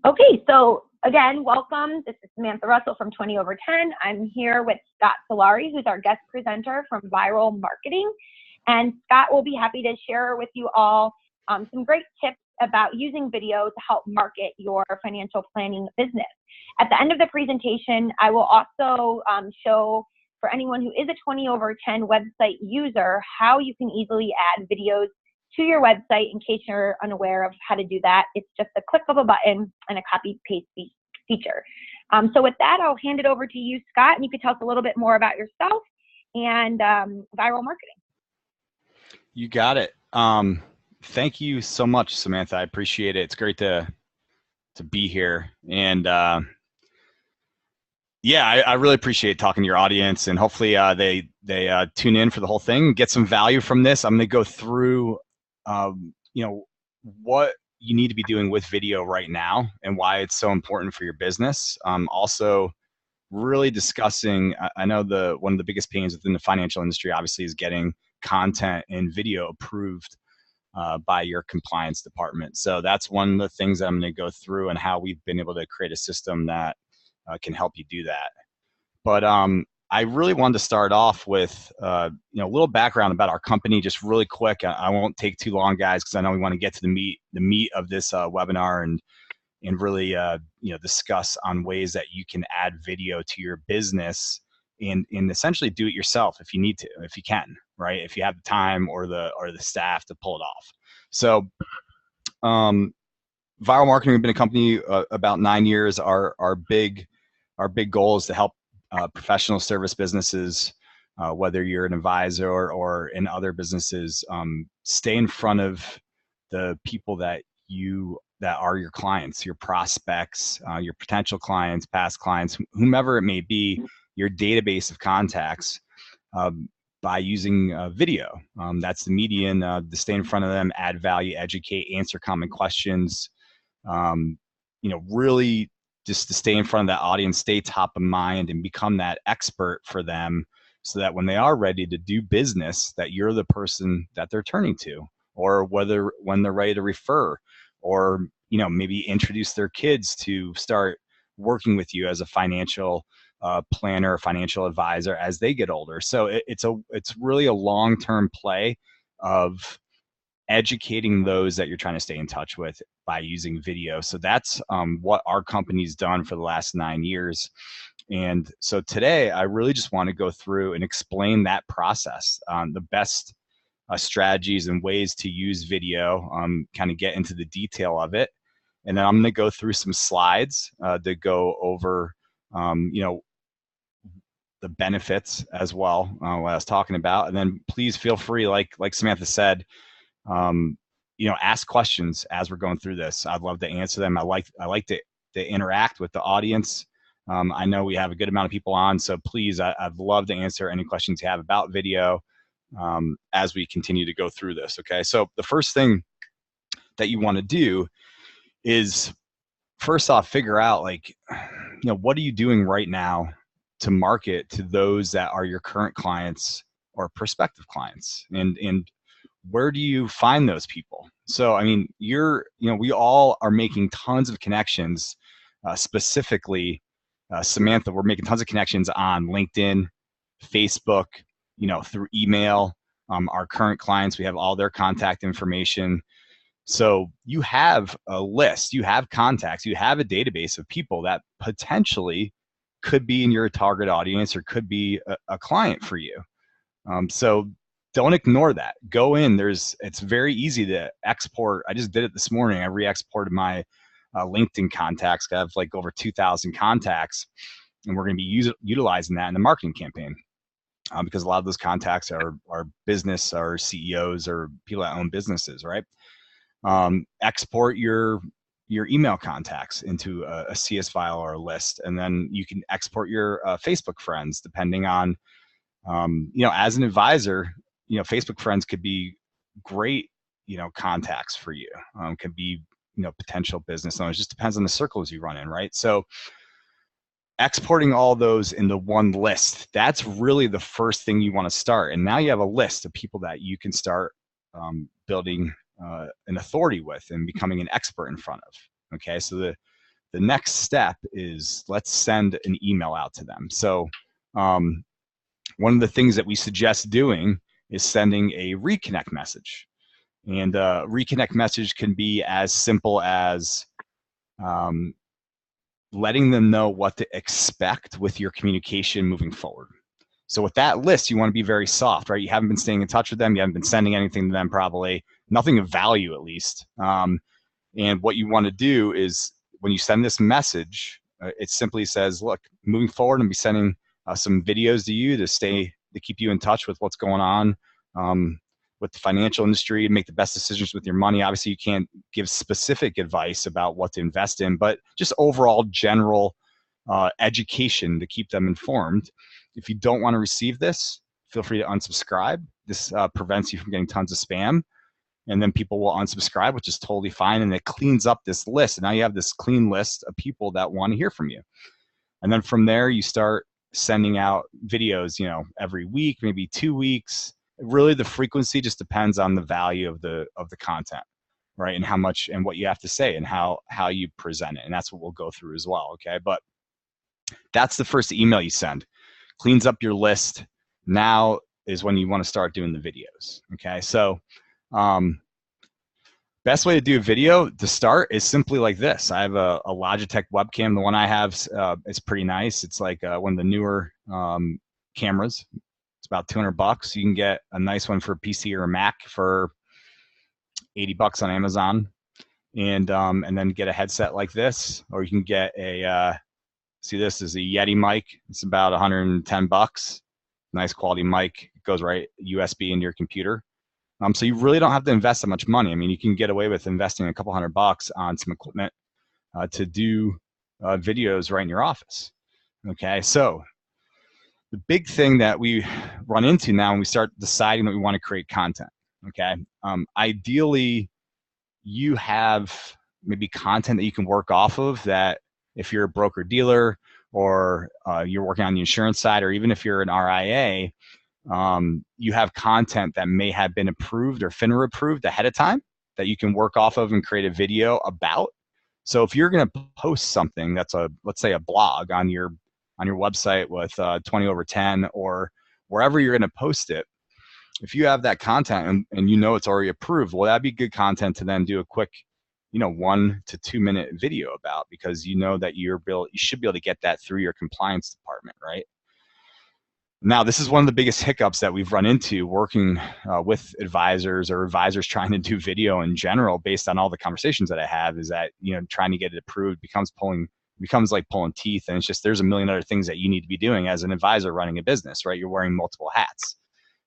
Okay, so again, welcome. This is Samantha Russell from 20 Over 10. I'm here with Scott Sillari, who's our guest presenter from Vyral Marketing. And Scott will be happy to share with you all some great tips about using video to help market your financial planning business. At the end of the presentation, I will also show for anyone who is a 20 Over 10 website user how you can easily add videos to your website in case you're unaware of how to do that. It's just a click of a button and a copy paste feature. So with that, I'll hand it over to you, Scott, and you could tell us a little bit more about yourself and Vyral Marketing. You got it. Thank you so much, Samantha. I appreciate it. It's great to be here. And yeah, I really appreciate talking to your audience, and hopefully they tune in for the whole thing, get some value from this. I'm going to go through what you need to be doing with video right now and why it's so important for your business. Also really discussing, I know one of the biggest pains within the financial industry obviously is getting content and video approved by your compliance department. So that's one of the things that I'm going to go through and how we've been able to create a system that can help you do that. But I really wanted to start off with a little background about our company, just really quick. I won't take too long, guys, because I know we want to get to the meat of this webinar and really discuss on ways that you can add video to your business and essentially do it yourself if you need to, if you can, right? If you have the time or the staff to pull it off. So Vyral Marketing, we've been a company about 9 years. Our big goal is to help professional service businesses, whether you're an advisor or in other businesses, stay in front of the people that are your clients, your prospects, your potential clients, past clients, whomever it may be, your database of contacts, by using video. That's the median to stay in front of them, add value, educate, answer common questions, really just to stay in front of that audience, stay top of mind, and become that expert for them, so that when they are ready to do business, that you're the person that they're turning to, or when they're ready to refer, or maybe introduce their kids to start working with you as a financial planner, financial advisor as they get older. So it's really a long-term play of educating those that you're trying to stay in touch with by using video. So that's what our company's done for the last 9 years. And so today I really just want to go through and explain that process, the best strategies and ways to use video, kind of get into the detail of it. And then I'm going to go through some slides to go over, the benefits as well, what I was talking about. And then please feel free, like Samantha said, ask questions as we're going through this. I'd love to answer them. I like to interact with the audience. I know we have a good amount of people on, so please, I'd love to answer any questions you have about video as we continue to go through this. Okay, so the first thing that you want to do is, first off, figure out what are you doing right now to market to those that are your current clients or prospective clients, and where do you find those people? So, I mean, we all are making tons of connections, specifically, Samantha, we're making tons of connections on LinkedIn, Facebook, through email. Our current clients, we have all their contact information. So you have a list, you have contacts, you have a database of people that potentially could be in your target audience or could be a client for you. So don't ignore that. Go in. It's very easy to export. I just did it this morning. I re-exported my LinkedIn contacts. I have over 2,000 contacts, and we're going to be utilizing that in the marketing campaign, because a lot of those contacts are business or CEOs or people that own businesses, right? Export your email contacts into a CS file or a list, and then you can export your Facebook friends, depending on, as an advisor, Facebook friends could be great, contacts for you, could be, potential business owners. It just depends on the circles you run in, right? So exporting all those into one list, that's really the first thing you want to start. And now you have a list of people that you can start building an authority with and becoming an expert in front of. Okay, so the next step is let's send an email out to them. So one of the things that we suggest doing is sending a reconnect message. And a reconnect message can be as simple as letting them know what to expect with your communication moving forward. So with that list, you want to be very soft, right? You haven't been staying in touch with them. You haven't been sending anything to them, probably nothing of value, at least. And what you want to do is when you send this message, it simply says, look, moving forward, I'm going to be sending some videos to you to keep you in touch with what's going on with the financial industry, make the best decisions with your money. Obviously, you can't give specific advice about what to invest in, but just overall general education to keep them informed. If you don't want to receive this, feel free to unsubscribe. This prevents you from getting tons of spam. And then people will unsubscribe, which is totally fine. And it cleans up this list. And now you have this clean list of people that want to hear from you. And then from there, you start sending out videos, every week, maybe 2 weeks. Really, the frequency just depends on the value of the content, right? And how much and what you have to say and how you present it. And that's what we'll go through as well, okay? But that's the first email you send. Cleans up your list. Now is when you want to start doing the videos, okay? So best way to do a video to start is simply like this. I have a Logitech webcam. The one I have is pretty nice. It's like one of the newer cameras. It's about $200. You can get a nice one for a PC or a Mac for $80 on Amazon, and then get a headset like this, or you can get a see, this is a Yeti mic. It's about $110. Nice quality mic. It goes right USB into your computer. So you really don't have to invest that much money. I mean, you can get away with investing a couple $100 on some equipment to do videos right in your office. Okay, so the big thing that we run into now when we start deciding that we want to create content, okay, ideally you have maybe content that you can work off of, that if you're a broker dealer or you're working on the insurance side, or even if you're an RIA, you have content that may have been approved or FINRA approved ahead of time that you can work off of and create a video about. So if you're going to post something that's let's say a blog on your website with 20 over 10 or wherever you're going to post it, if you have that content and it's already approved, well, that'd be good content to then do a quick 1 to 2 minute video about, because that you should be able to get that through your compliance department, right? Now, this is one of the biggest hiccups that we've run into working with advisors or advisors trying to do video in general, based on all the conversations that I have, is that, trying to get it approved becomes like pulling teeth. And it's just, there's a million other things that you need to be doing as an advisor running a business, right? You're wearing multiple hats.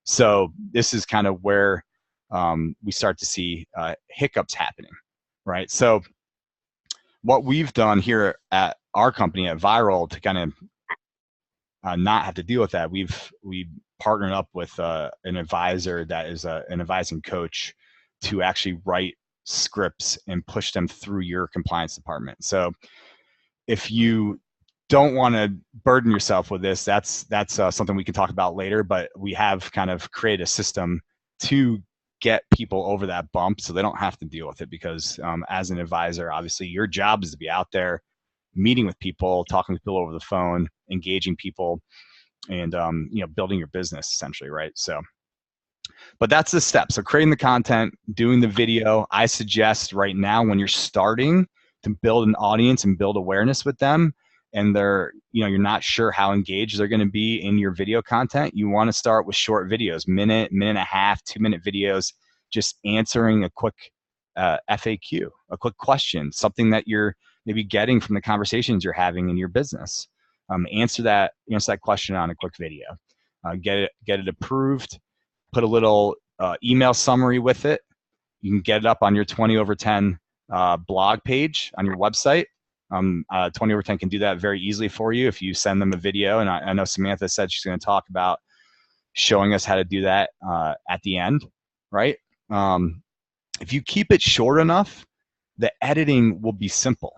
So this is kind of where we start to see hiccups happening, right? So what we've done here at our company at Vyral to kind of not have to deal with that, we partnered up with an advisor that is an advising coach to actually write scripts and push them through your compliance department. So if you don't want to burden yourself with this, that's something we can talk about later, but we have kind of created a system to get people over that bump so they don't have to deal with it, because as an advisor, obviously your job is to be out there meeting with people, talking with people over the phone, engaging people, and building your business essentially, right? So, but that's the step. So creating the content, doing the video. I suggest right now, when you're starting to build an audience and build awareness with them, and you're not sure how engaged they're going to be in your video content, you want to start with short videos, minute and a half, 2 minute videos, just answering a quick FAQ, a quick question, something that you're maybe getting from the conversations you're having in your business. Answer that question on a quick video. Get it approved. Put a little email summary with it. You can get it up on your 20 over 10 blog page on your website. 20 over 10 can do that very easily for you if you send them a video. And I know Samantha said she's going to talk about showing us how to do that at the end, right? If you keep it short enough, the editing will be simple.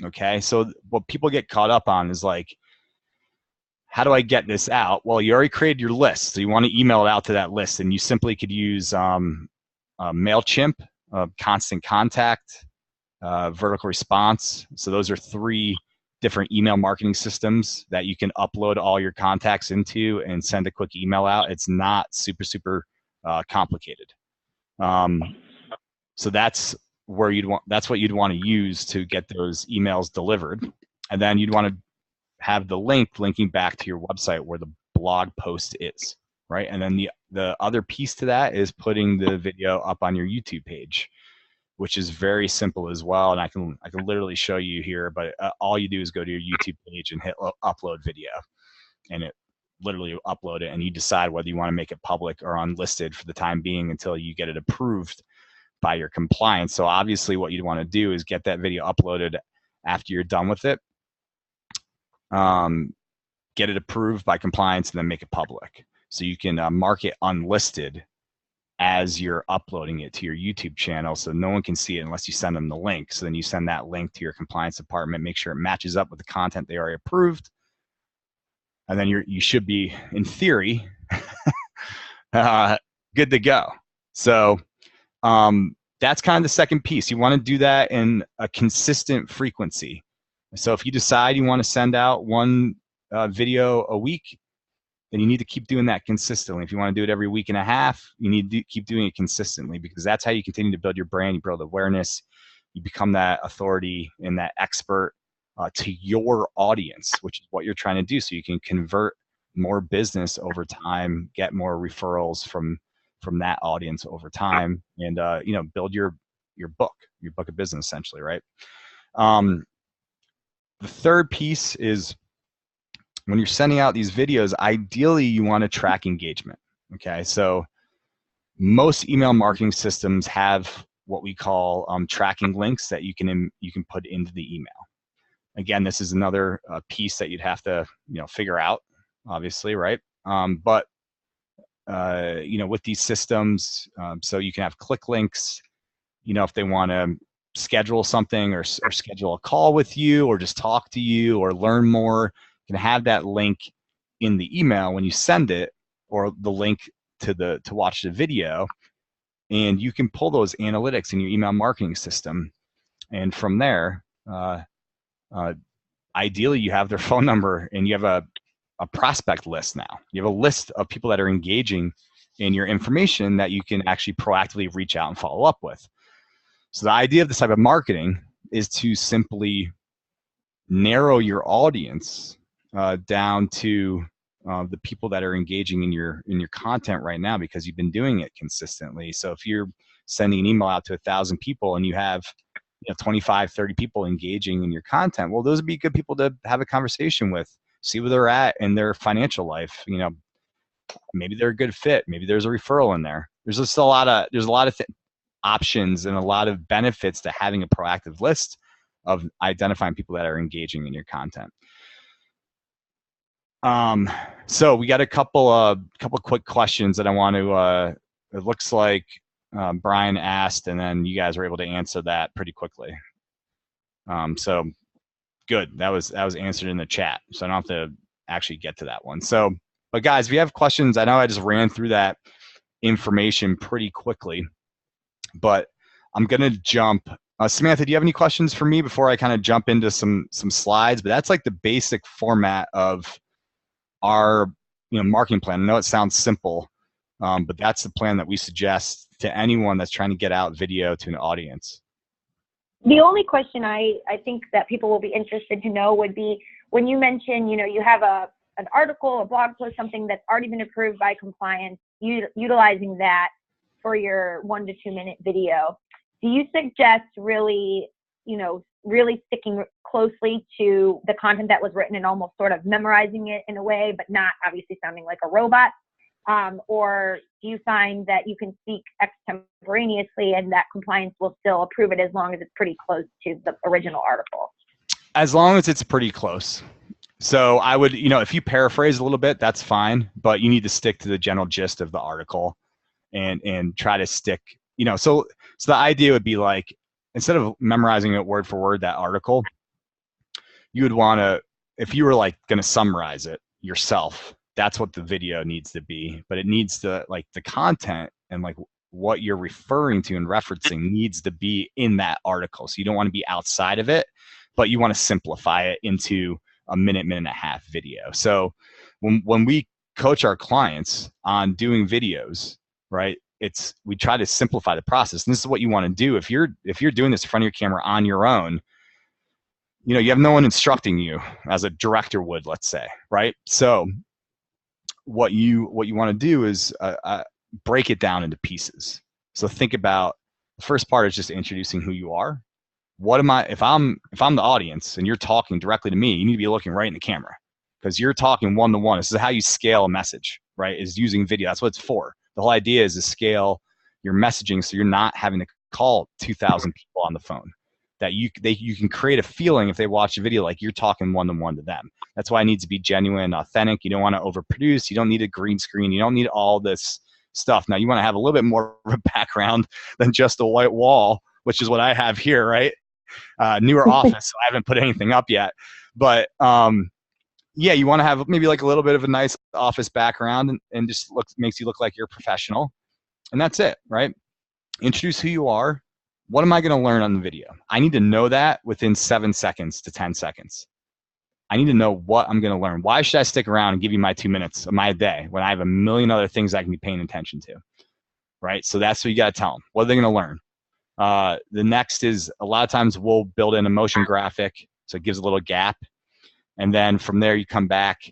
Okay, so what people get caught up on is like, how do I get this out? Well, you already created your list, so you want to email it out to that list, and you simply could use MailChimp, Constant Contact, vertical response. So those are 3 different email marketing systems that you can upload all your contacts into and send a quick email out. It's not super complicated. So that's where that's what you'd want to use to get those emails delivered. And then you'd want to have the link linking back to your website where the blog post is, right? And then the other piece to that is putting the video up on your YouTube page, which is very simple as well. And I can literally show you here, but all you do is go to your YouTube page and hit upload video, and it literally upload it, and you decide whether you want to make it public or unlisted for the time being until you get it approved by your compliance. So obviously what you'd want to do is get that video uploaded after you're done with it, get it approved by compliance, and then make it public. So you can mark it unlisted as you're uploading it to your YouTube channel, so no one can see it unless you send them the link. So then you send that link to your compliance department, make sure it matches up with the content they already approved, and then you should be, in theory, good to go. So that's kind of the second piece. You want to do that in a consistent frequency. So if you decide you want to send out 1 video a week, then you need to keep doing that consistently. If you want to do it every week and a half, you need to keep doing it consistently, because that's how you continue to build your brand. You build awareness. You become that authority and that expert to your audience, which is what you're trying to do. So you can convert more business over time, get more referrals from that audience over time, and build your book of business, essentially, right? The third piece is, when you're sending out these videos, ideally you want to track engagement. Okay, so most email marketing systems have what we call tracking links that you can put into the email. Again, this is another piece that you'd have to figure out, obviously, right? But with these systems, so you can have click links. If they want to schedule something or schedule a call with you, or just talk to you or learn more, you can have that link in the email when you send it, or the link to watch the video, and you can pull those analytics in your email marketing system. And from there, ideally you have their phone number, and you have a prospect list now. You have a list of people that are engaging in your information that you can actually proactively reach out and follow up with. So the idea of this type of marketing is to simply narrow your audience down to the people that are engaging in your content right now, because you've been doing it consistently. So if you're sending an email out to 1,000 people and you have 25, 30 people engaging in your content, well, those would be good people to have a conversation with, see where they're at in their financial life. Maybe they're a good fit. Maybe there's a referral in there. There's just a lot of options and a lot of benefits to having a proactive list of identifying people that are engaging in your content. So we got a couple quick questions that I want to, it looks like Brian asked, and then you guys were able to answer that pretty quickly. So good, that was answered in the chat, so I don't have to actually get to that one. So, but guys, if you have questions, I know I just ran through that information pretty quickly, but I'm gonna jump. Samantha, do you have any questions for me before I kind of jump into some slides? But that's like the basic format of our marketing plan. I know it sounds simple, but that's the plan that we suggest to anyone that's trying to get out video to an audience. The only question I think that people will be interested to know would be, when you mention, you have an article, a blog post, something that's already been approved by compliance, utilizing that for your 1 to 2 minute video. Do you suggest really sticking closely to the content that was written and almost sort of memorizing it in a way, but not obviously sounding like a robot? Or do you find that you can speak extemporaneously and that compliance will still approve it as long as it's pretty close to the original article? As long as it's pretty close. So I would, if you paraphrase a little bit, that's fine, but you need to stick to the general gist of the article and try to stick, so the idea would be like, instead of memorizing it word for word, that article, you would want to, if you were like going to summarize it yourself, that's what the video needs to be. But it needs to, like, the content and like what you're referring to and referencing needs to be in that article. So you don't want to be outside of it, but you want to simplify it into a minute, minute and a half video. So when we coach our clients on doing videos, right, we try to simplify the process. And this is what you want to do. If you're doing this in front of your camera on your own, you have no one instructing you as a director would, let's say, right? So what you want to do is break it down into pieces. So think about, the first part is just introducing who you are. What am I, if I'm the audience and you're talking directly to me, you need to be looking right in the camera, because you're talking one-to-one. This is how you scale a message, right? Is using video. That's what it's for. The whole idea is to scale your messaging so you're not having to call 2,000 people on the phone. That you can create a feeling if they watch a video like you're talking one-to-one to them. That's why it needs to be genuine, authentic. You don't want to overproduce. You don't need a green screen. You don't need all this stuff. Now you want to have a little bit more of a background than just a white wall, which is what I have here, right? Newer office, so I haven't put anything up yet. But yeah, you want to have maybe like a little bit of a nice office background and just makes you look like you're professional. And that's it, right? Introduce who you are. What am I going to learn on the video? I need to know that within 7 seconds to 10 seconds. I need to know what I'm going to learn. Why should I stick around and give you my 2 minutes of my day when I have a million other things I can be paying attention to, right? So that's what you got to tell them. What are they going to learn? The next is, a lot of times we'll build in a motion graphic, so it gives a little gap. And then from there you come back.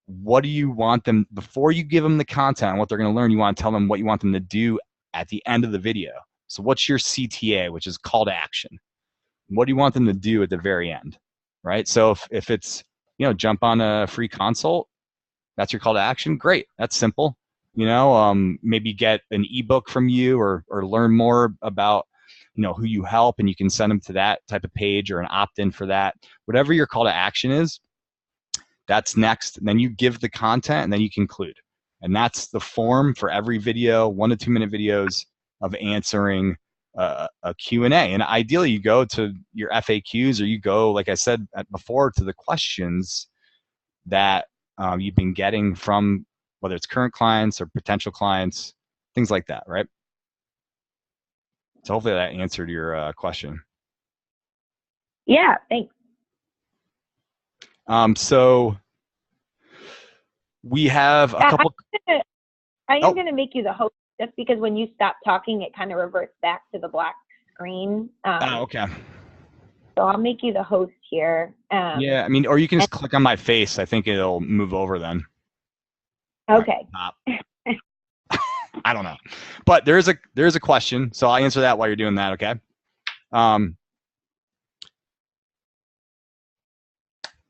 What do you want them, before you give them the content, what they're going to learn, you want to tell them what you want them to do at the end of the video. So what's your CTA, which is call to action? What do you want them to do at the very end, right? So if it's, jump on a free consult, that's your call to action. Great, that's simple. Maybe get an ebook from you or learn more about, who you help, and you can send them to that type of page or an opt-in for that. Whatever your call to action is, that's next. And then you give the content and then you conclude. And that's the form for every video, 1 to 2 minute videos of answering a Q&A. And ideally you go to your FAQs, or you go, like I said before, to the questions that you've been getting from, whether it's current clients or potential clients, things like that, right? So hopefully that answered your question. Yeah, thanks. So we have a couple. I am going to make you the host, just because when you stop talking, it kind of reverts back to the black screen. Okay. So I'll make you the host here. Yeah, I mean, or you can just click on my face. I think it'll move over then. Okay. I don't know, but there's a question, so I'll answer that while you're doing that. Okay.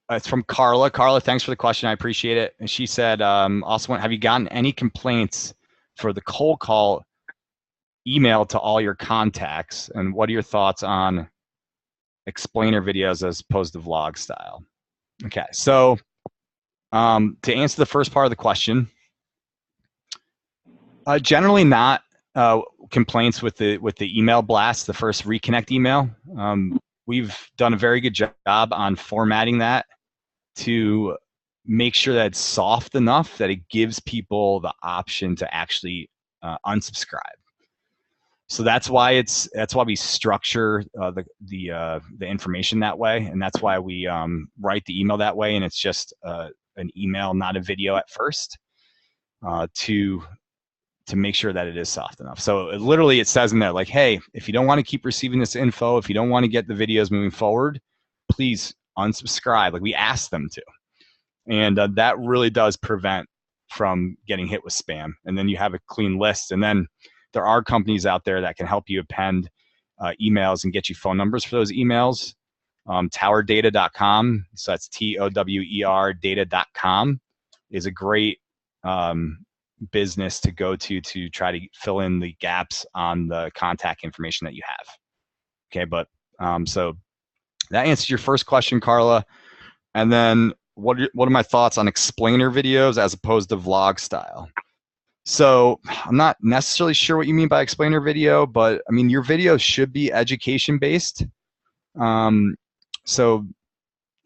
It's from Carla. Carla, thanks for the question. I appreciate it. And she said, also, have you gotten any complaints for the cold call email to all your contacts? And what are your thoughts on explainer videos as opposed to vlog style? Okay, so to answer the first part of the question, generally not complaints with the email blast, the first Reconnect email. We've done a very good job on formatting that to make sure that it's soft enough that it gives people the option to actually unsubscribe. So that's why we structure the information that way, and that's why we write the email that way, and it's just an email, not a video at first, to make sure that it is soft enough. So it says in there, like, hey, if you don't want to keep receiving this info, if you don't want to get the videos moving forward, please unsubscribe. Like, we ask them to. And that really does prevent from getting hit with spam. And then you have a clean list. And then there are companies out there that can help you append emails and get you phone numbers for those emails. Towerdata.com, so that's TOWER data.com, is a great business to go to try to fill in the gaps on the contact information that you have. Okay, but so that answers your first question, Carla. And then what are my thoughts on explainer videos as opposed to vlog style? So I'm not necessarily sure what you mean by explainer video, but I mean, your videos should be education based. So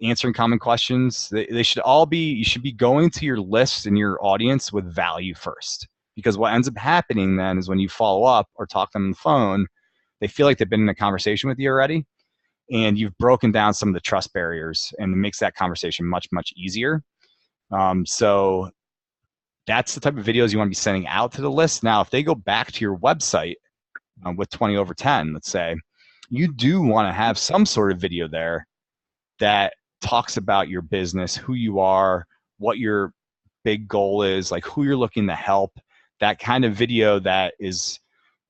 answering common questions, they should all be, you should be going to your list and your audience with value first. Because what ends up happening then is when you follow up or talk to them on the phone, they feel like they've been in a conversation with you already, and you've broken down some of the trust barriers, and it makes that conversation much, much easier. So that's the type of videos you want to be sending out to the list. Now, if they go back to your website with 20 over 10, let's say, you do want to have some sort of video there that talks about your business, who you are, what your big goal is, like who you're looking to help. That kind of video that is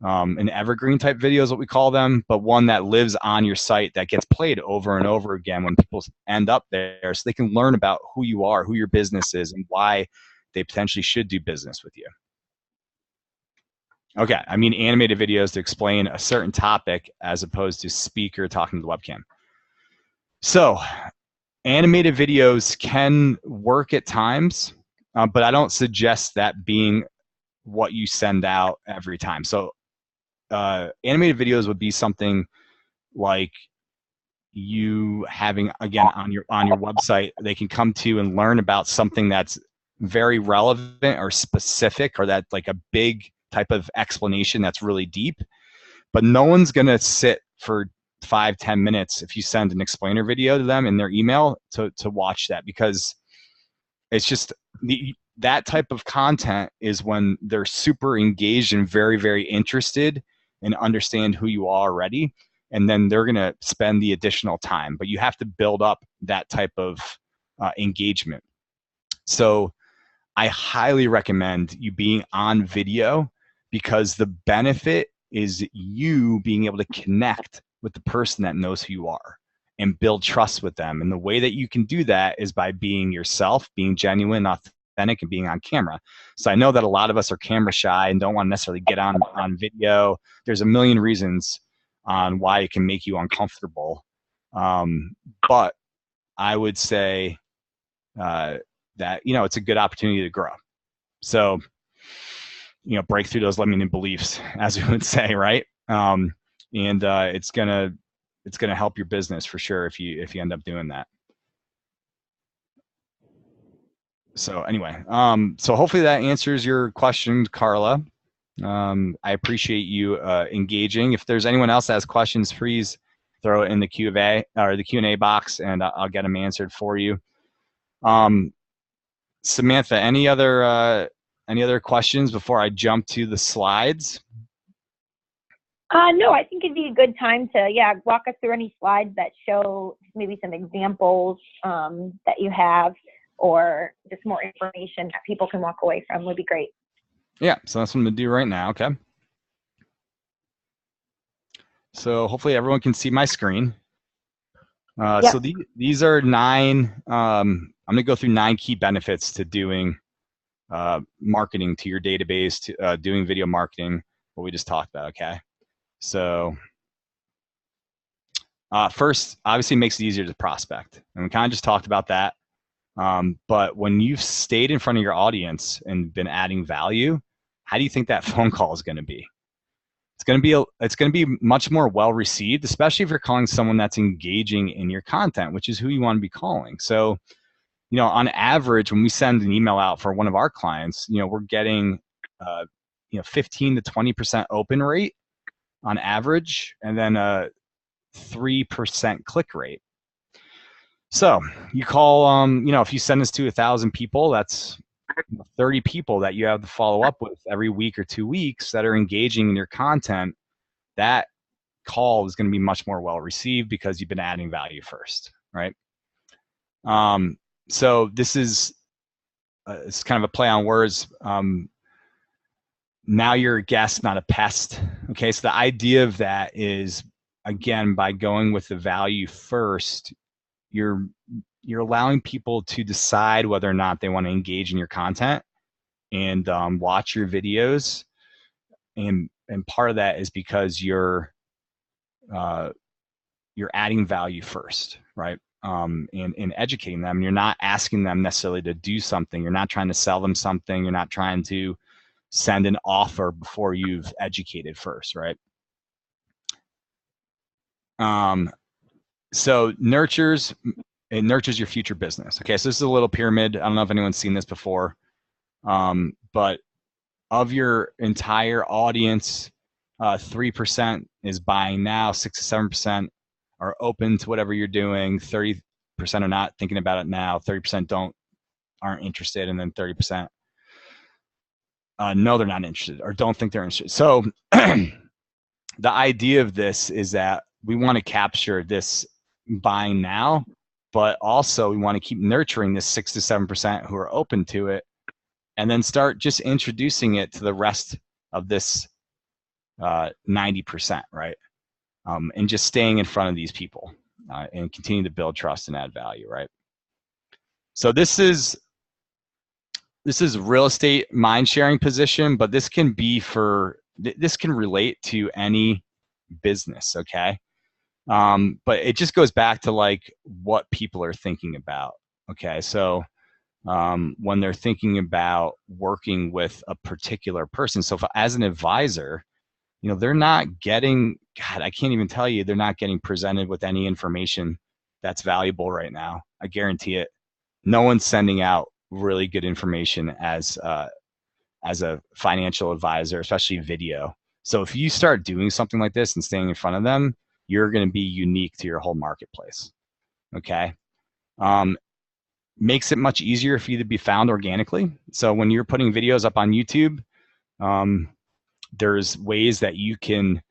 an evergreen type video is what we call them, but one that lives on your site that gets played over and over again when people end up there, so they can learn about who you are, who your business is, and why they potentially should do business with you. Okay, I mean animated videos to explain a certain topic as opposed to speaker talking to the webcam. So animated videos can work at times, but I don't suggest that being what you send out every time. So animated videos would be something like you having, again, on your website, they can come to and learn about something that's very relevant or specific, or that like a big type of explanation that's really deep. But no one's gonna sit for 5-10 minutes if you send an explainer video to them in their email to watch that, because it's just that type of content is when they're super engaged and very, very interested and understand who you are already, and then they're going to spend the additional time. But you have to build up that type of engagement. So I highly recommend you being on video, because the benefit is you being able to connect with the person that knows who you are and build trust with them. And the way that you can do that is by being yourself, being genuine, authentic, and being on camera. So I know that a lot of us are camera shy and don't want to necessarily get on video. There's a million reasons on why it can make you uncomfortable. But I would say that, it's a good opportunity to grow. So, break through those limiting beliefs, as we would say, right? And it's gonna help your business for sure if you end up doing that. So anyway, so hopefully that answers your question, Carla. I appreciate you engaging. If there's anyone else that has questions, please throw it in the Q&A or the Q&A box, and I'll get them answered for you. Samantha, any other questions before I jump to the slides? No, I think it'd be a good time to, walk us through any slides that show maybe some examples that you have, or just more information that people can walk away from would be great. Yeah, so that's what I'm gonna do right now, okay? So hopefully everyone can see my screen. Yep. So these are 9, I'm gonna go through 9 key benefits to doing marketing to your database, to doing video marketing, what we just talked about, okay? So first, obviously, it makes it easier to prospect, and we kind of just talked about that. But when you've stayed in front of your audience and been adding value, how do you think that phone call is going to be? It's going to be much more well received, especially if you're calling someone that's engaging in your content, which is who you want to be calling. So, on average, when we send an email out for one of our clients, we're getting 15 to 20% open rate on average, and then a 3% click rate. So you call, if you send this to 1,000 people, that's 30 people that you have to follow up with every week or 2 weeks that are engaging in your content. That call is going to be much more well received because you've been adding value first, right? So this is it's kind of a play on words. Now you're a guest, not a pest. Okay, so the idea of that is, again, by going with the value first, you're allowing people to decide whether or not they want to engage in your content and watch your videos, and part of that is because you're adding value first, right? And educating them. You're not asking them necessarily to do something. You're not trying to sell them something. You're not trying to send an offer before you've educated first, right? So it nurtures your future business. Okay, so this is a little pyramid. I don't know if anyone's seen this before, but of your entire audience, 3% is buying now, 6 to 7% are open to whatever you're doing, 30% are not thinking about it now, 30% aren't interested, and then 30% no, they're not interested or don't think they're interested. So the idea of this is that we want to capture this buying now, but also we want to keep nurturing this 6 to 7% who are open to it, and then start just introducing it to the rest of this 90%, right? And just staying in front of these people and continue to build trust and add value, right? So this is real estate mind sharing position, but this can relate to any business, okay? But it just goes back to like what people are thinking about, okay? So when they're thinking about working with a particular person, so as an advisor, you know, they're not getting, God, I can't even tell you, they're not getting presented with any information that's valuable right now. I guarantee it. No one's sending out really good information as a financial advisor, especially video. So if you start doing something like this and staying in front of them, you're going to be unique to your whole marketplace. Okay. Makes it much easier for you to be found organically. So when you're putting videos up on YouTube, there's ways that you can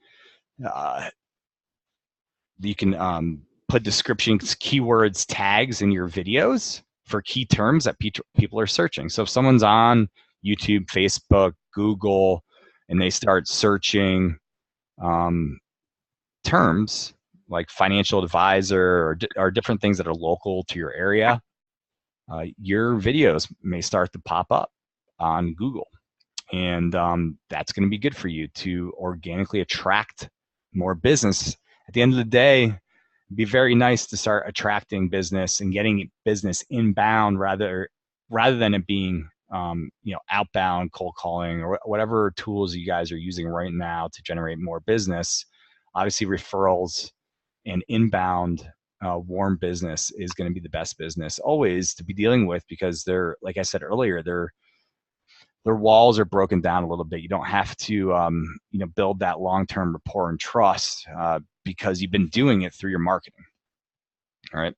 put descriptions, keywords, tags in your videos for key terms that people are searching. So if someone's on YouTube, Facebook, Google, and they start searching terms like financial advisor or different things that are local to your area, your videos may start to pop up on Google. And that's going to be good for you to organically attract more business. At the end of the day, it'd be very nice to start attracting business and getting business inbound rather than it being outbound cold calling or whatever tools you guys are using right now to generate more business. Obviously, referrals and inbound warm business is going to be the best business always to be dealing with, because they're, like I said earlier, their walls are broken down a little bit. You don't have to build that long-term rapport and trust because you've been doing it through your marketing. All right.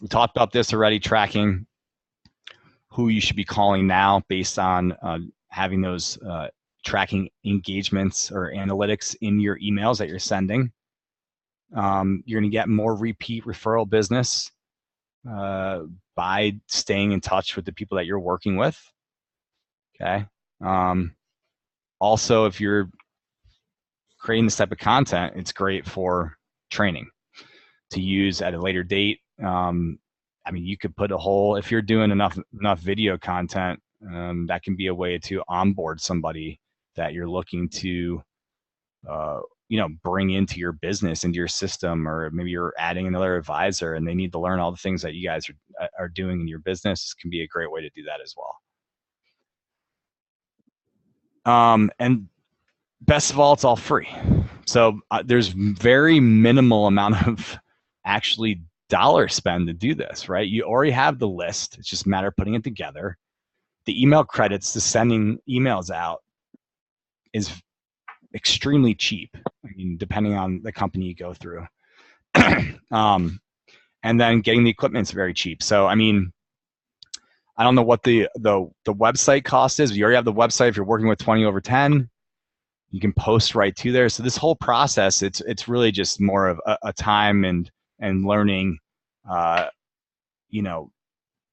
We talked about this already, tracking who you should be calling now based on having those tracking engagements or analytics in your emails that you're sending. You're going to get more repeat referral business by staying in touch with the people that you're working with. Okay. Also, if you're creating this type of content, it's great for training to use at a later date. I mean, you could put if you're doing enough video content, that can be a way to onboard somebody that you're looking to, bring into your business, into your system, or maybe you're adding another advisor and they need to learn all the things that you guys are doing in your business. This can be a great way to do that as well. And best of all, it's all free. So there's very minimal amount of actually dollar spend to do this, right? You already have the list. It's just a matter of putting it together. The email credits to sending emails out is extremely cheap. I mean, depending on the company you go through. And then getting the equipment is very cheap. So, I mean, I don't know what the website cost is. You already have the website. If you're working with 20 over 10, you can post right to there. So this whole process, it's really just more of a time and learning.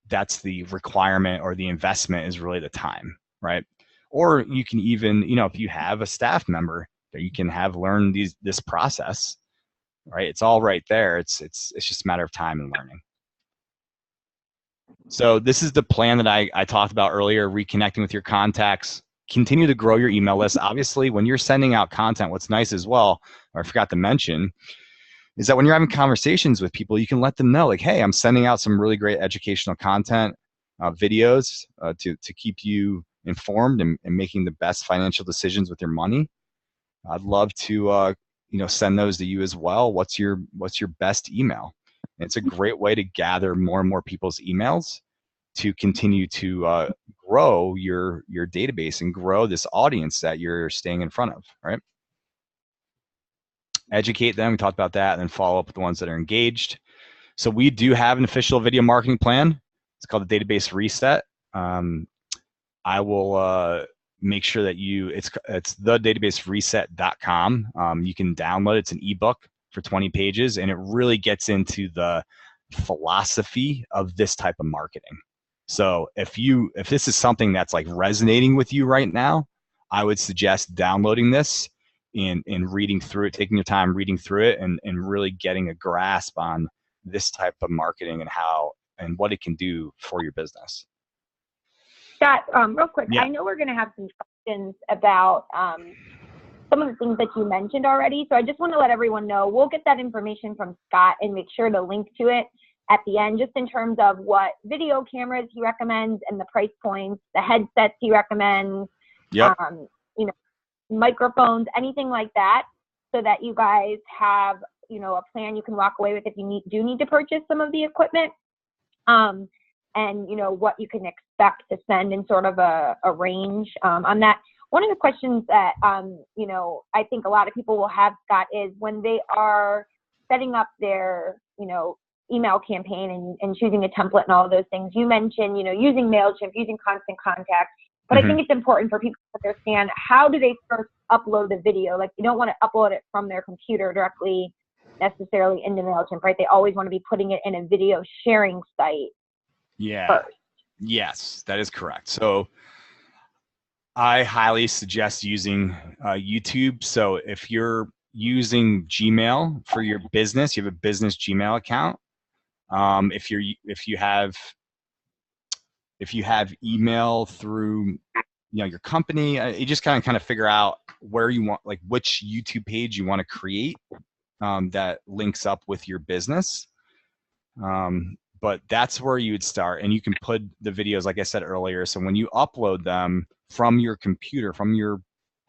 That's the requirement, or the investment is really the time, right? Or you can even, if you have a staff member that you can have learn this process, right? It's all right there. It's just a matter of time and learning. So this is the plan that I talked about earlier: reconnecting with your contacts, continue to grow your email list. Obviously, when you're sending out content, what's nice as well, or I forgot to mention, is that when you're having conversations with people, you can let them know, like, hey, I'm sending out some really great educational content, videos to keep you informed and making the best financial decisions with your money. I'd love to send those to you as well. What's your best email? And it's a great way to gather more and more people's emails to continue to grow your database and grow this audience that you're staying in front of, right? Educate them, we talked about that, and then follow up with the ones that are engaged. So we do have an official video marketing plan. It's called the Database Reset. I will make sure that it's thedatabasereset.com. You can download it. It's an ebook for 20 pages, and it really gets into the philosophy of this type of marketing. So if this is something that's like resonating with you right now, I would suggest downloading this and reading through it, taking your time reading through it, and really getting a grasp on this type of marketing and how and what it can do for your business. Scott, real quick, Yeah. I know we're going to have some questions about some of the things that you mentioned already. So I just want to let everyone know, we'll get that information from Scott and make sure to link to it at the end, just in terms of what video cameras he recommends and the price points, the headsets he recommends, Yep. You know, microphones, anything like that, so that you guys have, you know, a plan you can walk away with if you do need to purchase some of the equipment. And you know what you can expect to spend in sort of a range on that. One of the questions that you know, I think a lot of people will have, Scott, is when they are setting up their, you know, email campaign and choosing a template and all of those things. You mentioned, you know, using MailChimp, using Constant Contact, but I think it's important for people to understand, how do they first upload the video? Like, you don't want to upload it from their computer directly necessarily into MailChimp, right? They always want to be putting it in a video sharing site. Yeah. First. Yes, that is correct. So I highly suggest using YouTube. So if you're using Gmail for your business, you have a business Gmail account. If you have email through, you know, your company, you just kind of figure out where you want, like which YouTube page you want to create that links up with your business. But that's where you would start, and you can put the videos, like I said earlier. So when you upload them from your computer, from your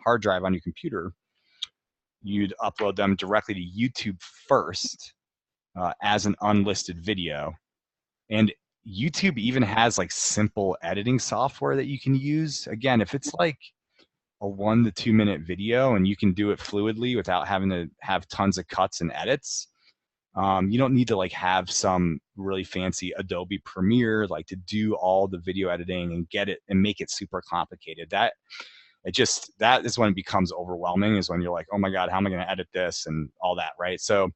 hard drive on your computer, you'd upload them directly to YouTube first as an unlisted video. And YouTube even has like simple editing software that you can use. Again, if it's like a 1 to 2 minute video and you can do it fluidly without having to have tons of cuts and edits, you don't need to like have some really fancy Adobe Premiere like to do all the video editing and get it and make it super complicated. That is when it becomes overwhelming, is when you're like, oh my God, how am I going to edit this and all that, right? So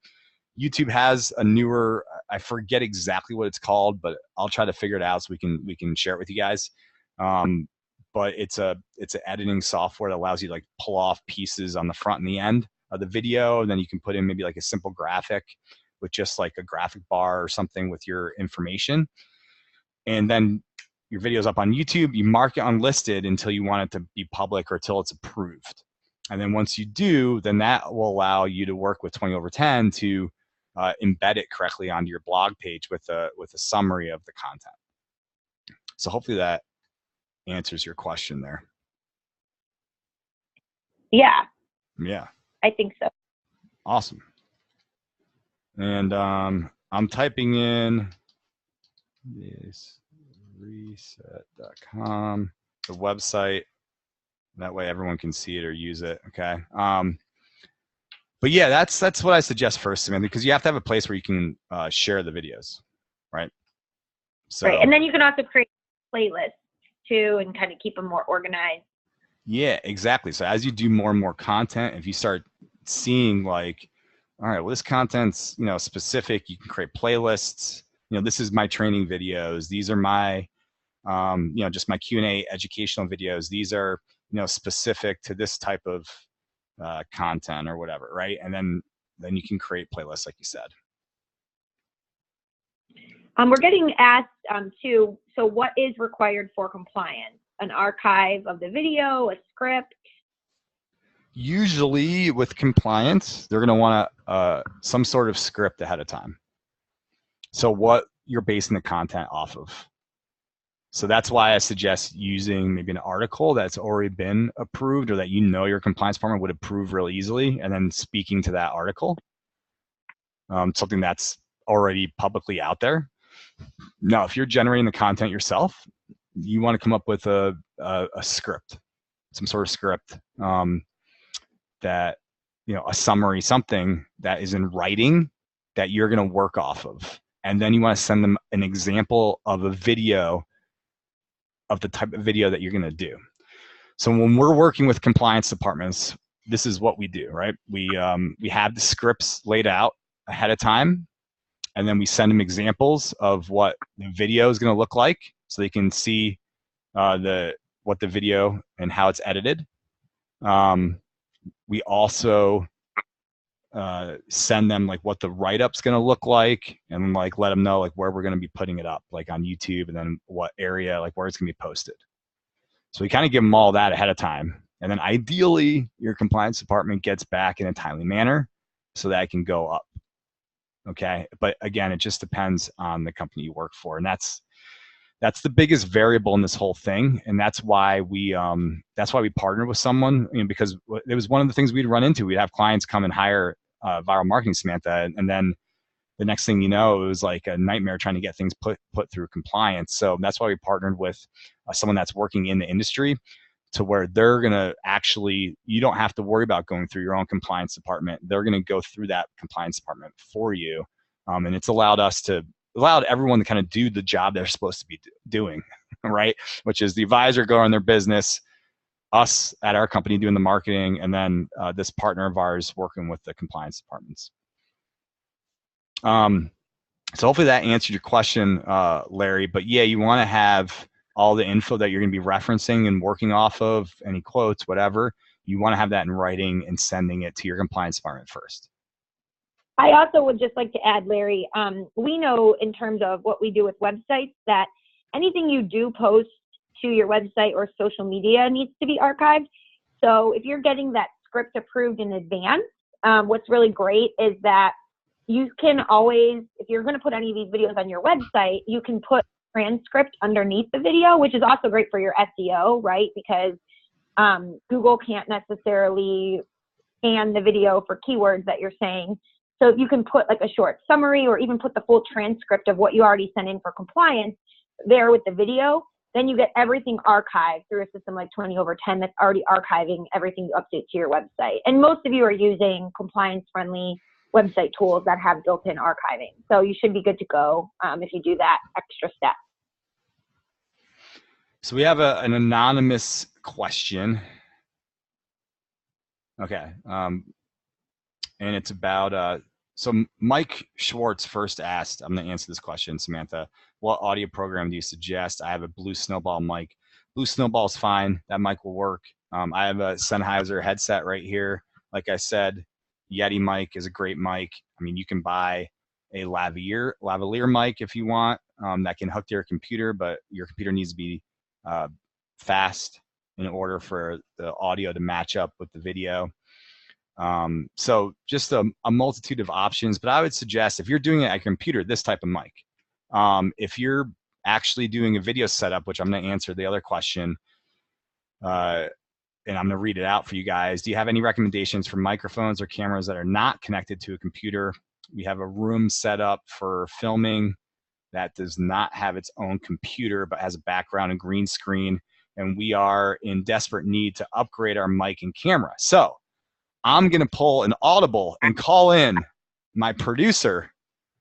YouTube has a newer, I forget exactly what it's called, but I'll try to figure it out so we can share it with you guys. But it's an editing software that allows you to like pull off pieces on the front and the end of the video, and then you can put in maybe like a simple graphic with just like a graphic bar or something with your information. And then your video's up on YouTube, you mark it unlisted until you want it to be public or till it's approved. And then once you do, then that will allow you to work with 20 over 10 to embed it correctly onto your blog page with a summary of the content. So hopefully that answers your question there. Yeah. Yeah. I think so. Awesome. And I'm typing in this reset.com, the website. That way everyone can see it or use it. Okay. But yeah, that's what I suggest first, Samantha, because you have to have a place where you can share the videos, right? So, right, and then you can also create playlists too and kind of keep them more organized. Yeah, exactly. So as you do more and more content, if you start seeing like, all right, well, this content's, you know, specific, you can create playlists. You know, this is my training videos. These are my, you know, just my Q&A educational videos. These are, you know, specific to this type of content or whatever, right? And then you can create playlists, like you said. We're getting asked too, so what is required for compliance? An archive of the video, a script? Usually with compliance, they're going to want some sort of script ahead of time. So what you're basing the content off of. So that's why I suggest using maybe an article that's already been approved, or that you know your compliance department would approve real easily, and then speaking to that article, something that's already publicly out there. Now, if you're generating the content yourself, you want to come up with a script, some sort of script that, you know, a summary, something that is in writing that you're going to work off of. And then you want to send them an example of a video of the type of video that you're going to do. So when we're working with compliance departments, this is what we do, right? We have the scripts laid out ahead of time, and then we send them examples of what the video is going to look like, so they can see what the video and how it's edited. We also send them like what the write-up's going to look like, and like let them know like where we're going to be putting it up, like on YouTube, and then what area, like where it's going to be posted. So we kind of give them all that ahead of time. And then ideally your compliance department gets back in a timely manner so that it can go up. Okay. But again, it just depends on the company you work for. And that's the biggest variable in this whole thing. And that's why we partnered with someone, you know, because it was one of the things we'd run into. We'd have clients come and hire Vyral Marketing, Samantha, and then the next thing you know, it was like a nightmare trying to get things put through compliance. So that's why we partnered with someone that's working in the industry, to where they're going to actually, you don't have to worry about going through your own compliance department. They're going to go through that compliance department for you. And it's allowed everyone to kind of do the job they're supposed to be doing, right? Which is the advisor going on their business, us at our company doing the marketing, and then this partner of ours working with the compliance departments. So hopefully that answered your question, Larry. But yeah, you want to have all the info that you're going to be referencing and working off of, any quotes, whatever. You want to have that in writing and sending it to your compliance department first. I also would just like to add, Larry, we know in terms of what we do with websites that anything you do post to your website or social media needs to be archived. So if you're getting that script approved in advance, what's really great is that you can always, if you're going to put any of these videos on your website, you can put transcript underneath the video, which is also great for your SEO, right? Because Google can't necessarily scan the video for keywords that you're saying. So if you can put like a short summary, or even put the full transcript of what you already sent in for compliance there with the video, then you get everything archived through a system like 20/10 that's already archiving everything you update to your website. And most of you are using compliance-friendly website tools that have built-in archiving. So you should be good to go if you do that extra step. So we have an anonymous question. Okay. And it's about, so Mike Schwartz first asked, I'm going to answer this question, Samantha. What audio program do you suggest? I have a Blue Snowball mic. Blue Snowball is fine. That mic will work. I have a Sennheiser headset right here. Like I said, Yeti mic is a great mic. I mean, you can buy a lavalier mic if you want, that can hook to your computer, but your computer needs to be fast in order for the audio to match up with the video. So just a multitude of options, but I would suggest if you're doing it at a computer, this type of mic. If you're actually doing a video setup, which I'm going to answer the other question, and I'm going to read it out for you guys. Do you have any recommendations for microphones or cameras that are not connected to a computer? We have a room set up for filming that does not have its own computer, but has a background and green screen. And we are in desperate need to upgrade our mic and camera. So I'm going to pull an audible and call in my producer,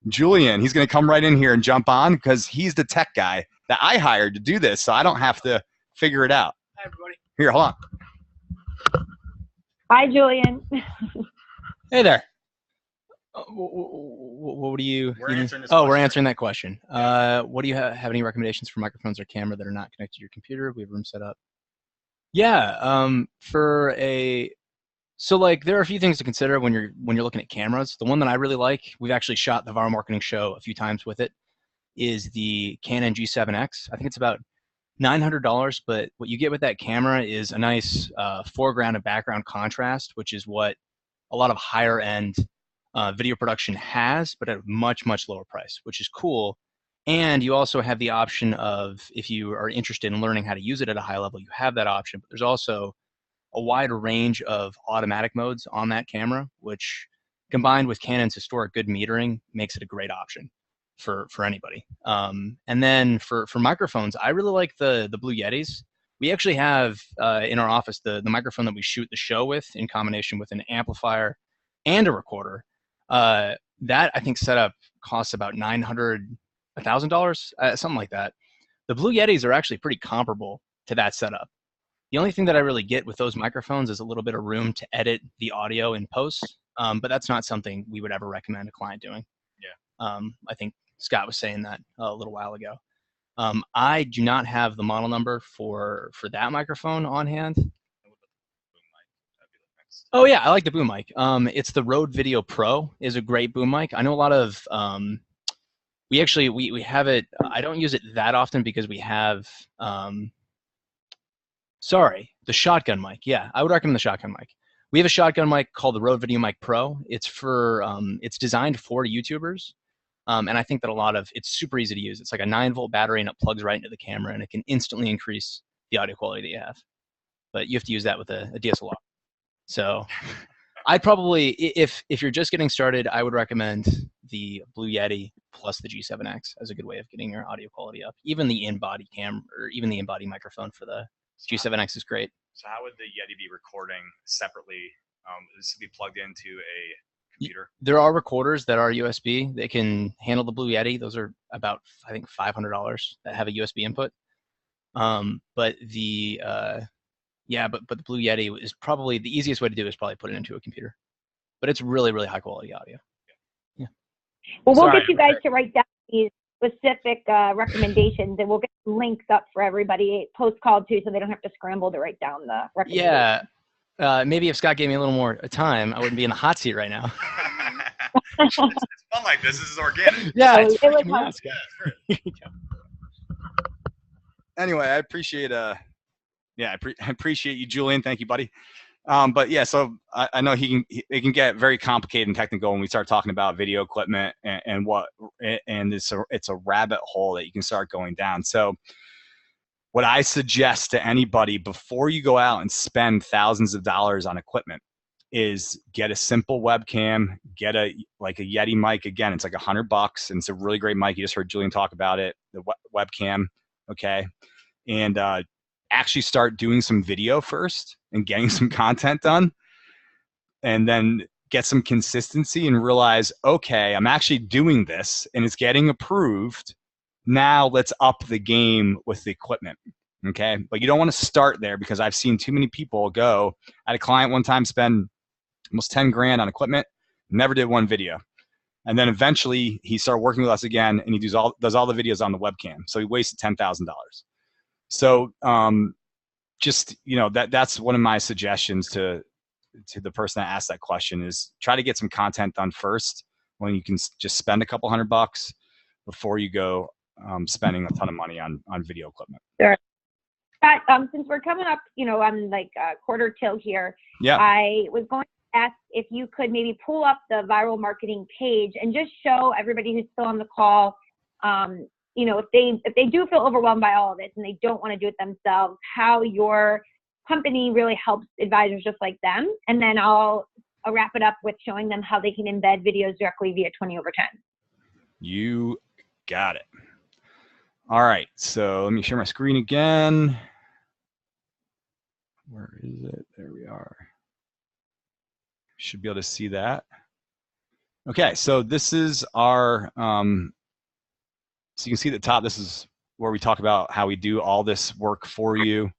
Julian. He's going to come right in here and jump on because he's the tech guy that I hired to do this. So I don't have to figure it out. Hi, everybody. Here, hold on. Hi, Julian. Hey there. What do you? We're answering this we're question. answering that question. What do you have any recommendations for microphones or camera that are not connected to your computer? We have room set up. Yeah. So like there are a few things to consider when you're looking at cameras. The one that I really like, we've actually shot the Vyral Marketing show a few times with it, is the Canon G7X. I think it's about $900, but what you get with that camera is a nice foreground and background contrast, which is what a lot of higher end video production has, but at a much, much lower price, which is cool. And you also have the option of, if you are interested in learning how to use it at a high level, you have that option. But there's also a wide range of automatic modes on that camera, which combined with Canon's historic good metering makes it a great option. for anybody. And then for microphones, I really like the Blue Yetis. We actually have in our office the microphone that we shoot the show with in combination with an amplifier and a recorder. That I think setup costs about $900, $1,000, something like that. The Blue Yetis are actually pretty comparable to that setup. The only thing that I really get with those microphones is a little bit of room to edit the audio in post, but that's not something we would ever recommend a client doing. Yeah. I think Scott was saying that a little while ago. I do not have the model number for that microphone on hand. Oh yeah, I like the boom mic. It's the Rode Video Pro is a great boom mic. I know a lot of we actually we have it. I don't use it that often because we have the shotgun mic. Yeah, I would recommend the shotgun mic. We have a shotgun mic called the Rode Videomic Pro. It's for it's designed for YouTubers. And I think that it's super easy to use. It's like a 9-volt battery and it plugs right into the camera and it can instantly increase the audio quality that you have. But you have to use that with a DSLR. So I'd probably, if you're just getting started, I would recommend the Blue Yeti plus the G7X as a good way of getting your audio quality up. Even the in-body cam or even the in-body microphone for the G7X is great. So how would the Yeti be recording separately? This would be plugged into a computer? There are recorders that are USB. They can handle the Blue Yeti. Those are about, I think, $500 that have a USB input. But the the Blue Yeti is probably the easiest way to do is probably put it into a computer. But it's really, really high quality audio. Yeah. Well, we'll get you guys to write down these specific recommendations, and we'll get links up for everybody post-call too, so they don't have to scramble to write down the recommendations. Yeah. Maybe if Scott gave me a little more time, I wouldn't be in the hot seat right now. It's fun like this. This is organic. Yeah, it was fun. Anyway, I appreciate I appreciate you, Julian. Thank you, buddy. But yeah, so I know it can get very complicated and technical when we start talking about video equipment and it's a rabbit hole that you can start going down. So what I suggest to anybody before you go out and spend thousands of dollars on equipment is get a simple webcam, get a Yeti mic. Again, it's like $100 and it's a really great mic. You just heard Julian talk about it, the webcam. Okay. And, actually start doing some video first and getting some content done, and then get some consistency and realize, okay, I'm actually doing this and it's getting approved. Now let's up the game with the equipment. Okay. But you don't want to start there, because I've seen too many people go. I had a client one time spend almost 10 grand on equipment, never did one video. And then eventually he started working with us again, and he does all the videos on the webcam. So he wasted $10,000. So just, that's one of my suggestions to the person that asked that question is try to get some content done first, when you can just spend a couple $100 before you go spending a ton of money on video equipment. Sure. Scott, since we're coming up, on like quarter till here, yeah, I was going to ask if you could maybe pull up the Vyral Marketing page and just show everybody who's still on the call, if they do feel overwhelmed by all of this and they don't want to do it themselves, how your company really helps advisors just like them. And then I'll wrap it up with showing them how they can embed videos directly via 20/10. You got it. All right. So let me share my screen again. Where is it? There we are. Should be able to see that. Okay. So this is our, so you can see at the top, this is where we talk about how we do all this work for you.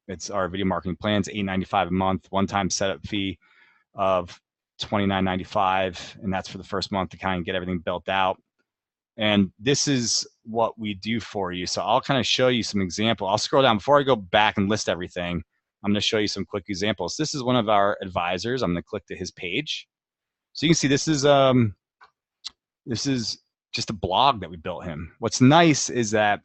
It's our video marketing plans, $8.95 a month, one-time setup fee of $29.95, and that's for the first month to kind of get everything built out. And this is what we do for you. So I'll kind of show you some examples. I'll scroll down before I go back and list everything. I'm going to show you some quick examples. This is one of our advisors. I'm going to click to his page. So you can see this is just a blog that we built him. What's nice is that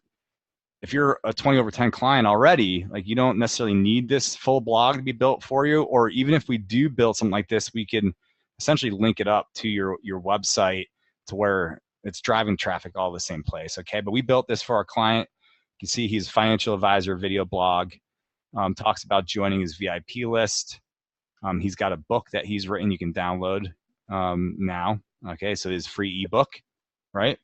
if you're a 20/10 client already, like, you don't necessarily need this full blog to be built for you. Or even if we do build something like this, we can essentially link it up to your website to where it's driving traffic all the same place. Okay. But we built this for our client. You can see he's a financial advisor video blog, talks about joining his VIP list. He's got a book that he's written you can download now. Okay. So his free ebook. right?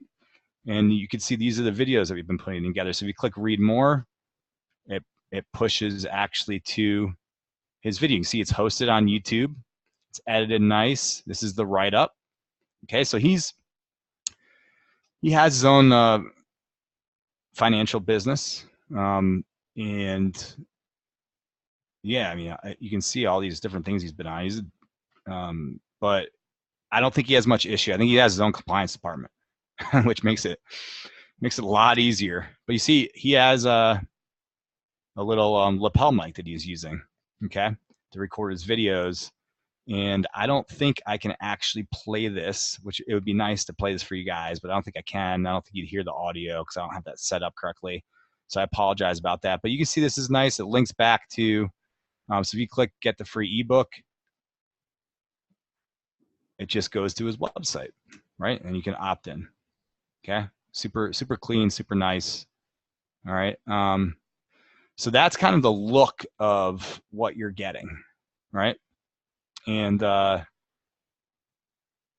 And you can see these are the videos that we've been putting together. So if you click read more, it pushes actually to his video. You can see it's hosted on YouTube. It's edited nice. This is the write-up. Okay, so he has his own financial business. And yeah, I mean, you can see all these different things he's been on. But I don't think he has much issue. I think he has his own compliance department, which makes it a lot easier. But you see, he has a little lapel mic that he's using, okay, to record his videos. And I don't think I can actually play this, which it would be nice to play this for you guys, but I don't think I can. I don't think you'd hear the audio because I don't have that set up correctly. So I apologize about that. But you can see this is nice. It links back to, so if you click get the free ebook, it just goes to his website, right? And you can opt in, okay? Super clean, super nice. All right. So that's kind of the look of what you're getting, right? And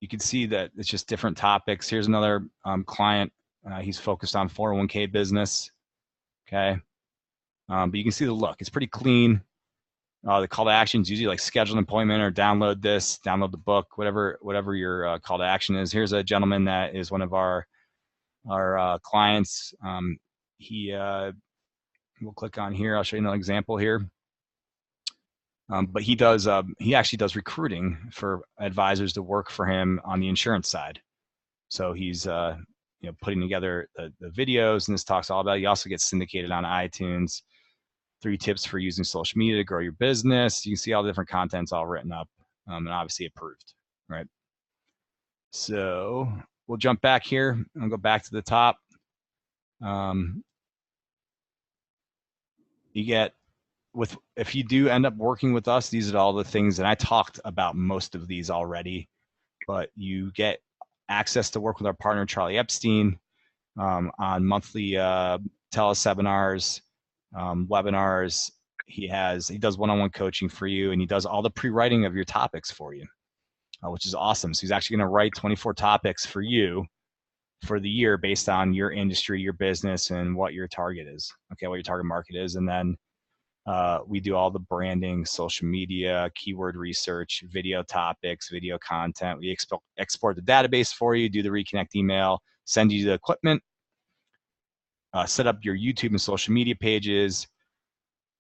you can see that it's just different topics. Here's another client. He's focused on 401k business, okay? But you can see the look. It's pretty clean. The call to action is usually like schedule an appointment or download this, download the book, whatever your call to action is. Here's a gentleman that is one of our clients. We'll click on here. I'll show you another example here. But he actually does recruiting for advisors to work for him on the insurance side. So he's putting together the videos, and this talks all about it. He also gets syndicated on iTunes. 3 tips for using social media to grow your business. You can see all the different contents all written up and obviously approved, right? So we'll jump back here and go back to the top. You get if you do end up working with us, these are all the things, and I talked about most of these already, but you get access to work with our partner, Charlie Epstein, on monthly teleseminars, webinars. He does one-on-one coaching for you, and he does all the pre-writing of your topics for you, which is awesome. So he's actually going to write 24 topics for you for the year based on your industry, your business, and what your target is, okay, what your target market is. And then we do all the branding, social media, keyword research, video topics, video content. We export the database for you, do the Reconnect email, send you the equipment, set up your YouTube and social media pages,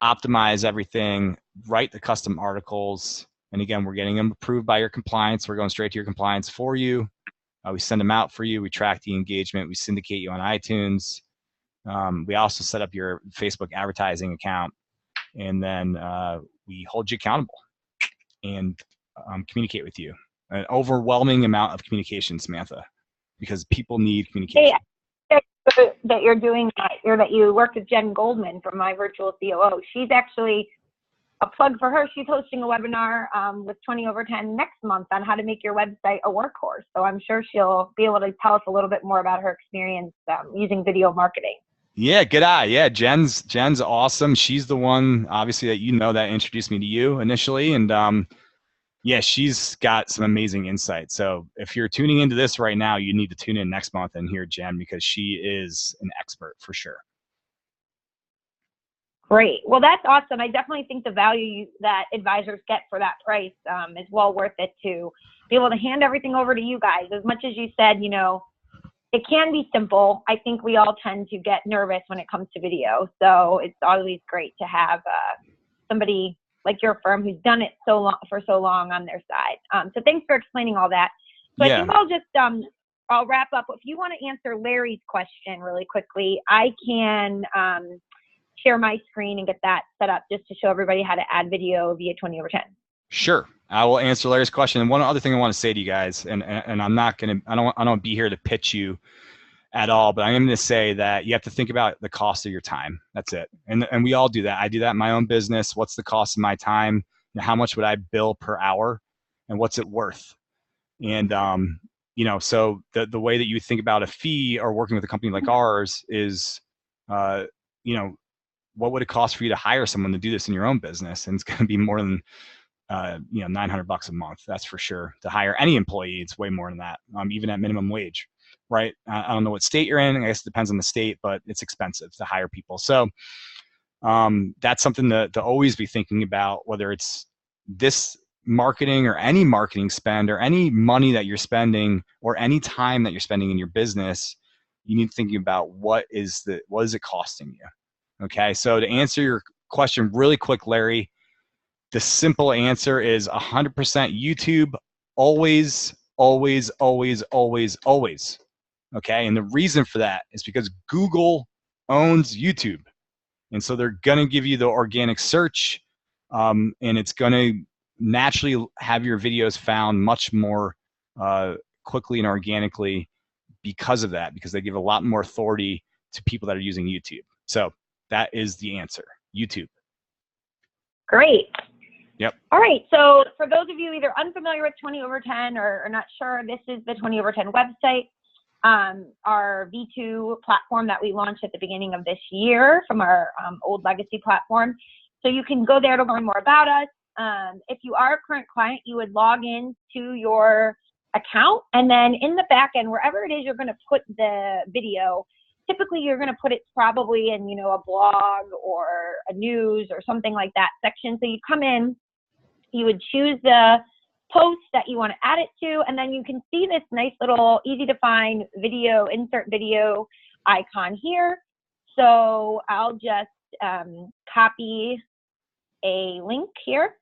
optimize everything, write the custom articles. And again, we're getting them approved by your compliance. We're going straight to your compliance for you. We send them out for you. We track the engagement. We syndicate you on iTunes. We also set up your Facebook advertising account. And then we hold you accountable and communicate with you. An overwhelming amount of communication, Samantha, because people need communication. Hey, that you're doing that, or that you worked with Jen Goldman from My Virtual COO. She's actually a plug for her. She's hosting a webinar with 20 over 10 next month on how to make your website a workhorse. So I'm sure she'll be able to tell us a little bit more about her experience using video marketing. Yeah, good eye. Yeah, Jen's awesome. She's the one, obviously, that introduced me to you initially. And yeah, she's got some amazing insight. So if you're tuning into this right now, you need to tune in next month and hear Jen, because she is an expert for sure. Great. Well, that's awesome. I definitely think the value that advisors get for that price is well worth it to be able to hand everything over to you guys. As much as you said, it can be simple. I think we all tend to get nervous when it comes to video. So it's always great to have somebody like your firm who's done it for so long on their side. So thanks for explaining all that. So yeah. I think I'll just I'll wrap up. If you want to answer Larry's question really quickly, I can share my screen and get that set up just to show everybody how to add video via 20 over 10. Sure. I will answer Larry's question. And one other thing I want to say to you guys, and I'm not going to, I don't be here to pitch you at all, but I am going to say that you have to think about the cost of your time. That's it. And we all do that. I do that in my own business. What's the cost of my time? How much would I bill per hour? And what's it worth? And, so the way that you think about a fee or working with a company like ours is, what would it cost for you to hire someone to do this in your own business? And it's going to be more than $900 a month. That's for sure. To hire any employee, it's way more than that, even at minimum wage, right? I don't know what state you're in. I guess it depends on the state, but it's expensive to hire people. So that's something to always be thinking about, whether it's this marketing or any marketing spend or any money that you're spending or any time that you're spending in your business. You need to think about what is it costing you? Okay, so to answer your question really quick, Larry, the simple answer is 100% YouTube, always, always, always, always, always. Okay, and the reason for that is because Google owns YouTube. And so they're going to give you the organic search, and it's going to naturally have your videos found much more quickly and organically because of that, because they give a lot more authority to people that are using YouTube. So that is the answer, YouTube. Great. Yep. All right. So for those of you either unfamiliar with 20/10 or not sure, this is the 20/10 website. Our V2 platform that we launched at the beginning of this year from our old legacy platform. So you can go there to learn more about us. If you are a current client, you would log in to your account, and then in the back end, wherever it is you're going to put the video, typically you're going to put it probably in, a blog or a news or something like that section. So you come in, you would choose the post that you want to add it to, and then you can see this nice little easy to find video, insert video icon here. So I'll just copy a link here,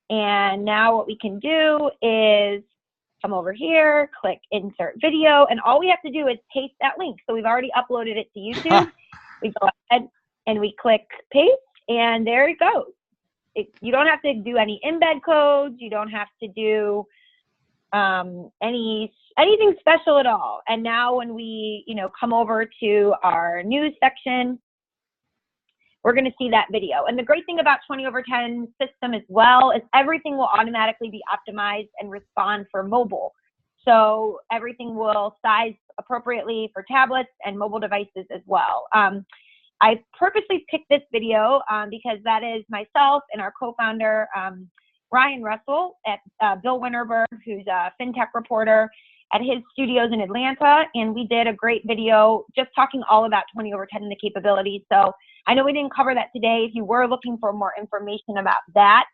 and now what we can do is come over here, click insert video, and all we have to do is paste that link. So we've already uploaded it to YouTube. We go ahead and we click paste, and there it goes. You don't have to do any embed codes. You don't have to do anything special at all. And now when we, come over to our news section, we're going to see that video. And the great thing about 20/10 system as well is everything will automatically be optimized and respond for mobile. So everything will size appropriately for tablets and mobile devices as well. I purposely picked this video because that is myself and our co-founder, Ryan Russell at Bill Winterberg, who's a FinTech reporter at his studios in Atlanta. And we did a great video just talking all about 20/10 and the capabilities. So I know we didn't cover that today. If you were looking for more information about that,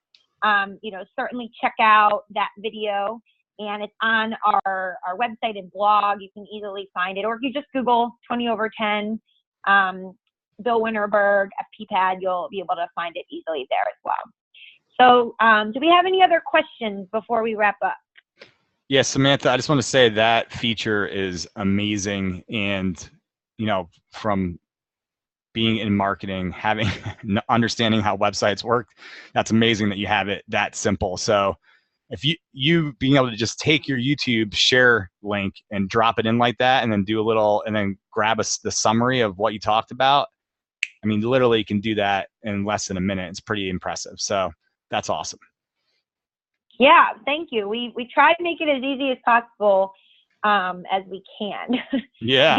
certainly check out that video. And it's on our website and blog. You can easily find it. Or if you just Google 20/10, Bill Winterberg, FPPAD, you'll be able to find it easily there as well. So do we have any other questions before we wrap up? Yes, Samantha, I just want to say that feature is amazing. And, from being in marketing, understanding how websites work, that's amazing that you have it that simple. So if you being able to just take your YouTube share link and drop it in like that, and then do a little, and then grab the summary of what you talked about, I mean, literally you can do that in less than a minute. It's pretty impressive. So that's awesome. Yeah, thank you. We try to make it as easy as possible as we can. Yeah.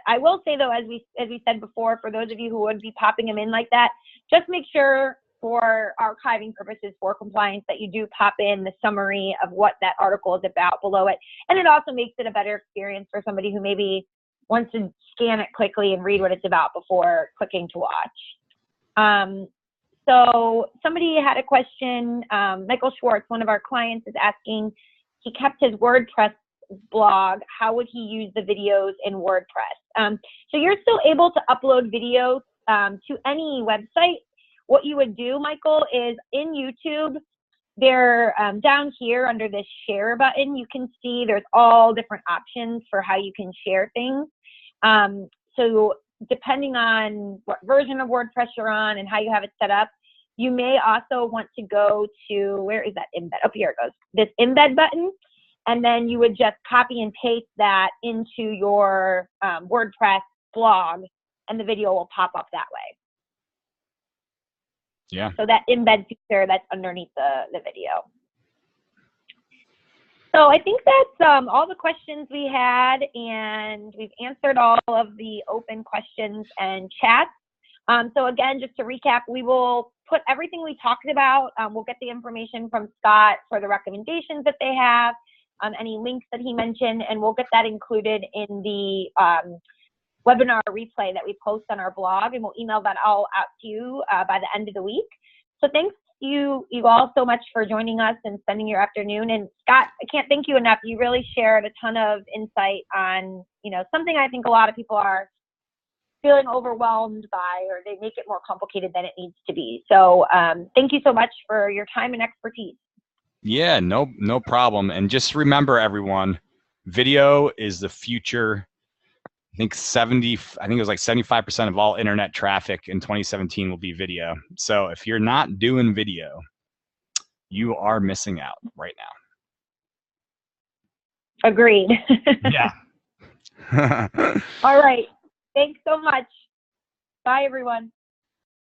I will say though, as we said before, for those of you who would be popping them in like that, just make sure for archiving purposes, for compliance, that you do pop in the summary of what that article is about below it. And it also makes it a better experience for somebody who maybe wants to scan it quickly and read what it's about before clicking to watch. So somebody had a question. Michael Schwartz, one of our clients, is asking, he kept his WordPress blog. How would he use the videos in WordPress? So you're still able to upload videos to any website. What you would do, Michael, is in YouTube, there down here under this share button, you can see there's all different options for how you can share things. So depending on what version of WordPress you're on and how you have it set up, you may also want to go to, where is that embed? Oh, here it goes. This embed button. And then you would just copy and paste that into your WordPress blog, and the video will pop up that way. Yeah. So that embed feature that's underneath the video. So I think that's all the questions we had, and we've answered all of the open questions and chats. So again, just to recap, we will put everything we talked about. We'll get the information from Scott for the recommendations that they have, any links that he mentioned, and we'll get that included in the webinar replay that we post on our blog, and we'll email that all out to you by the end of the week. So thanks you all so much for joining us and spending your afternoon. And Scott, I can't thank you enough. You really shared a ton of insight on, something I think a lot of people are feeling overwhelmed by, or they make it more complicated than it needs to be. So thank you so much for your time and expertise. Yeah, no problem. And just remember, everyone, video is the future. I think it was like 75% of all internet traffic in 2017 will be video. So if you're not doing video, you are missing out right now. Agreed. Yeah. All right. Thanks so much. Bye, everyone.